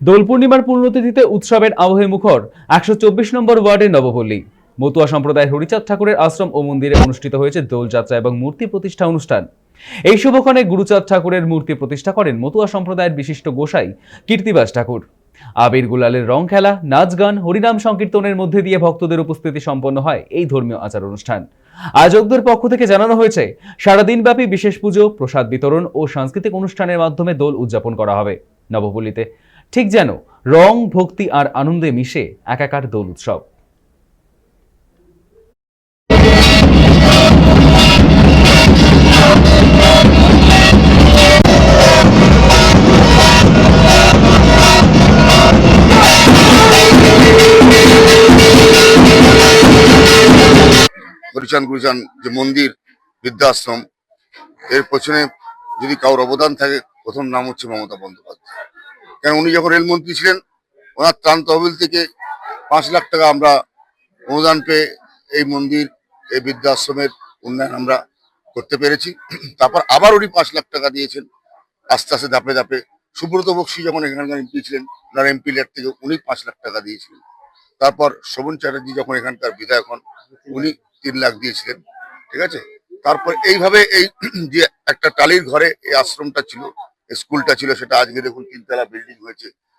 দোল পূর্ণিমার পূর্ণতিথিতে উৎসবের আবহে মুখর ১২৪ নম্বর ওয়ার্ডের নবপল্লী। মতুয়া সম্প্রদায়ের হরিচাঁদ ঠাকুরের আশ্রম ও মন্দিরে অনুষ্ঠিত হয়েছে দোলযাত্রা এবং মূর্তি প্রতিষ্ঠা অনুষ্ঠান। এই শুভক্ষণে গুরুচাঁদ ঠাকুরের মূর্তি প্রতিষ্ঠা করেন মতুয়া সম্প্রদায়ের বিশিষ্ট গোসাই কীর্তিবাস ঠাকুর। আবির গুলালের রং খেলা, নাচ গান, হরিনাম সংকীর্তনের মধ্যে দিয়ে ভক্তদের উপস্থিতি সম্পন্ন হয় এই ধর্মীয় আচার অনুষ্ঠান। আয়োজকদের পক্ষ থেকে জানানো হয়েছে, সারাদিনব্যাপী বিশেষ পুজো, প্রসাদ বিতরণ ও সাংস্কৃতিক অনুষ্ঠানের মাধ্যমে দোল উদযাপন করা হবে নবপল্লীতে। ঠিক যেন রং, ভক্তি আর আনন্দে মিশে একাকার দোল উৎসব। হরিচাঁদ গুরুচাঁদ যে মন্দির বৃদ্ধাশ্রম, এর পেছনে যদি কারোর অবদান থাকে, প্রথম নাম হচ্ছে মমতা বন্দ্যোপাধ্যায়। কারণ উনি যখন রেলমন্ত্রী ছিলেন, ওনার ত্রাণ তহবিল থেকে 5 লাখ টাকা আমরা অনুদান পেয়ে এই মন্দির, এই বৃদ্ধাশ্রমের উন্নয়ন আমরা করতে পেরেছি। তারপর আবার উনি 5 লাখ টাকা দিয়েছেন আস্তে আস্তে ধাপে ধাপে। সুব্রত বক্সী যখন এখানকার এমপি ছিলেন, ওনার এমপি লেট থেকে উনি 5 লাখ টাকা দিয়েছিলেন। তারপর শোভন চ্যাটার্জি যখন এখানকার বিধায়ক হন, উনি 3 লাখ দিয়েছিলেন। ঠিক আছে। তারপর এইভাবে এই যে একটা টালির ঘরে এই আশ্রমটা ছিল, স্কুলটা ছিল, সেটা আজকে দেখুন 3 তলা বিল্ডিং হয়েছে।